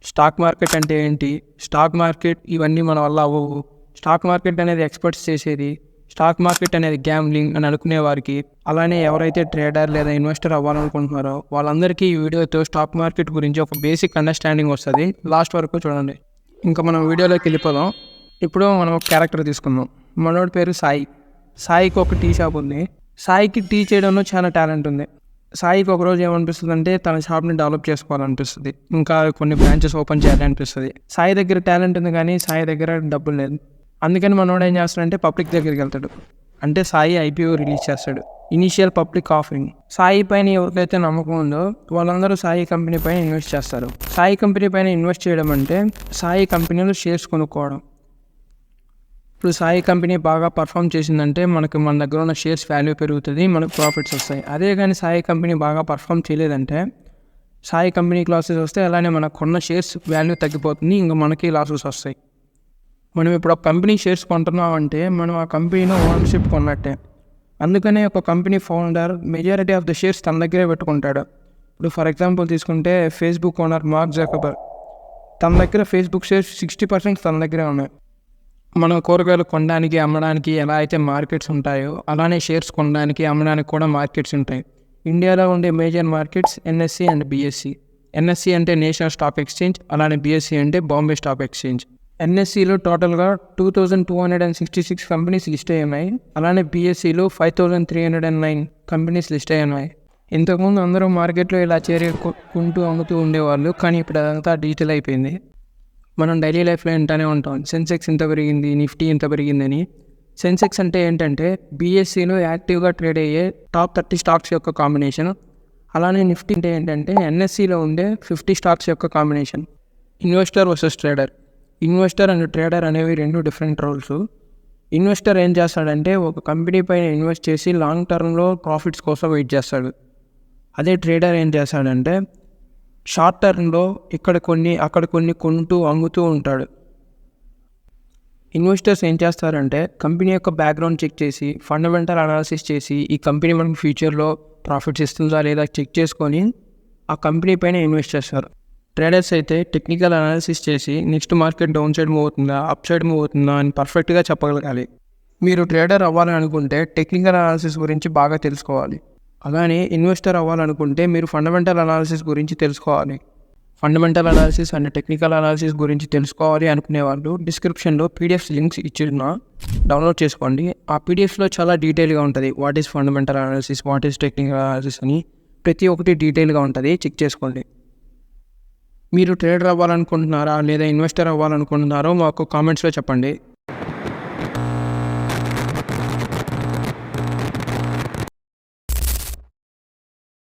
Stock market అంటే ఏంటి, stock market ఇవన్నీ మన వల్ల అవ్వవు. స్టాక్ మార్కెట్ అనేది ఎక్స్పర్ట్స్ చేసేది. స్టాక్ మార్కెట్ అనేది గ్యాంబ్లింగ్ అని అనుకునే వారికి, అలానే ఎవరైతే ట్రేడర్ లేదా ఇన్వెస్టర్ అవ్వాలనుకుంటున్నారో వాళ్ళందరికీ ఈ వీడియోతో స్టాక్ మార్కెట్ గురించి ఒక బేసిక్ అండర్స్టాండింగ్ వస్తుంది. లాస్ట్ వరకు చూడండి. ఇంకా మనం వీడియోలోకి వెళ్ళిపోదాం. ఇప్పుడు మనం ఒక క్యారెక్టర్ తీసుకుందాం. మనోడి పేరు సాయి. సాయికి ఒక టీ షాప్ ఉంది. సాయికి టీ చేయడంలో చాలా టాలెంట్ ఉంది. సాయికి ఒకరోజు ఏమనిపిస్తుంది అంటే తన షాప్ని డెవలప్ చేసుకోవాలనిపిస్తుంది, ఇంకా కొన్ని బ్రాంచెస్ ఓపెన్ చేయాలనిపిస్తుంది. సాయి దగ్గర టాలెంట్ ఉంది కానీ సాయి దగ్గర డబ్బులు లేదు. అందుకని మనోడు ఏం చేస్తాడంటే పబ్లిక్ దగ్గరికి వెళ్తాడు. అంటే సాయి ఐపీఓ రిలీజ్ చేస్తాడు, ఇనీషియల్ పబ్లిక్ ఆఫరింగ్. సాయి పైన ఎవరికైతే నమ్మకం ఉందో వాళ్ళందరూ సాయి కంపెనీ పైన ఇన్వెస్ట్ చేస్తారు. సాయి కంపెనీ పైన ఇన్వెస్ట్ చేయడం అంటే సాయి కంపెనీలో షేర్స్ కొనుక్కోవడం. ఇప్పుడు సాయి కంపెనీ బాగా పర్ఫామ్ చేసిందంటే మన దగ్గర ఉన్న షేర్స్ వాల్యూ పెరుగుతుంది, మనకు ప్రాఫిట్స్ వస్తాయి. అదే కానీ సాయి కంపెనీ బాగా పర్ఫామ్ చేయలేదంటే సాయి కంపెనీకి లాసెస్ వస్తాయి, అలానే మనకు కొన్న షేర్స్ వాల్యూ తగ్గిపోతుంది, ఇంకా మనకి లాసెస్ వస్తాయి. మనం ఇప్పుడు ఒక కంపెనీ షేర్స్ కొంటున్నాం అంటే మనం ఆ కంపెనీలో ఓనర్షిప్ కొన్నట్టే. అందుకనే ఒక company founder majority of the shares తన దగ్గరే పెట్టుకుంటాడు. ఇప్పుడు ఫర్ ఎగ్జాంపుల్ తీసుకుంటే ఫేస్బుక్ ఓనర్ మార్క్ జకర్బర్గ్, తన దగ్గర ఫేస్బుక్ షేర్స్ 60% తన దగ్గరే ఉన్నాయి. మనం కూరగాయలు కొనడానికి అమ్మడానికి ఎలా అయితే మార్కెట్స్ ఉంటాయో అలానే షేర్స్ కొనడానికి అమ్మడానికి కూడా మార్కెట్స్ ఉంటాయి. ఇండియాలో ఉండే major markets NSE and BSE. NSE అంటే నేషనల్ స్టాక్ ఎక్స్చేంజ్, అలానే బిఎస్సి అంటే బాంబే స్టాక్ ఎక్స్చేంజ్. ఎన్ఎస్సిలో టోటల్గా 2266 కంపెనీస్ లిస్ట్ అయ్యి ఉన్నాయి, అలానే బిఎస్సిలో 5309 కంపెనీస్ లిస్ట్ అయ్యి ఉన్నాయి. ఇంతకుముందు అందరూ మార్కెట్లో ఇలా కొంటూ అమ్ముతూ ఉండేవాళ్ళు, కానీ ఇప్పుడు అదంతా డిజిటల్ అయిపోయింది. మనం డైలీ లైఫ్లో వింటూనే ఉంటాం, సెన్సెక్స్ ఇంత పెరిగింది, నిఫ్టీ ఇంత పెరిగిందని. సెన్సెక్స్ అంటే ఏంటంటే బీఎస్సీలో యాక్టివ్గా ట్రేడ్ అయ్యే టాప్ 30 స్టాక్స్ యొక్క కాంబినేషన్. అలానే నిఫ్టీ అంటే ఏంటంటే ఎన్ఎస్సిలో ఉండే 50 స్టాక్స్ యొక్క combination. Investor versus trader. Investor and trader అనేవి రెండు డిఫరెంట్ రోల్స్. ఇన్వెస్టర్ ఏం చేస్తాడంటే ఒక కంపెనీ పైన ఇన్వెస్ట్ చేసి లాంగ్ టర్మ్లో ప్రాఫిట్స్ కోసం వెయిట్ చేస్తాడు. అదే ట్రేడర్ ఏం చేస్తాడంటే షార్ట్ టర్మ్లో ఇక్కడ కొన్ని అక్కడ కొన్ని కొంటూ అమ్ముతూ ఉంటాడు. ఇన్వెస్టర్స్ ఏం చేస్తారంటే కంపెనీ యొక్క బ్యాక్గ్రౌండ్ చెక్ చేసి ఫండమెంటల్ అనాలిసిస్ చేసి ఈ కంపెనీ మనకు ఫ్యూచర్లో ప్రాఫిట్స్ ఇస్తుందా లేదా చెక్ చేసుకొని ఆ కంపెనీ పైన ఇన్వెస్ట్ చేస్తారు. ట్రేడర్స్ అయితే టెక్నికల్ అనాలిసిస్ చేసి next market down side move అవుతుందా అప్ సైడ్ మూవ్ అవుతుందా అని పర్ఫెక్ట్గా చెప్పగలగాలి. మీరు ట్రేడర్ అవ్వాలని అనుకుంటే టెక్నికల్ అనాలిసిస్ గురించి బాగా తెలుసుకోవాలి. అలానే ఇన్వెస్టర్ అవ్వాలనుకుంటే మీరు ఫండమెంటల్ అనాలిసిస్ గురించి తెలుసుకోవాలి. Fundamental analysis and technical analysis గురించి తెలుసుకోవాలి అనుకునే వాళ్ళు డిస్క్రిప్షన్లో పీడిఎఫ్స్ లింక్స్ ఇచ్చిన డౌన్లోడ్ చేసుకోండి. ఆ పీడిఎఫ్స్లో చాలా డీటెయిల్గా ఉంటుంది. What is fundamental analysis, what is technical analysis అని ప్రతి ఒక్కటి డీటెయిల్గా ఉంటుంది, చెక్ చేసుకోండి. మీరు ట్రేడర్ అవ్వాలనుకుంటున్నారా లేదా ఇన్వెస్టర్ అవ్వాలనుకుంటున్నారో మాకు కామెంట్స్లో చెప్పండి.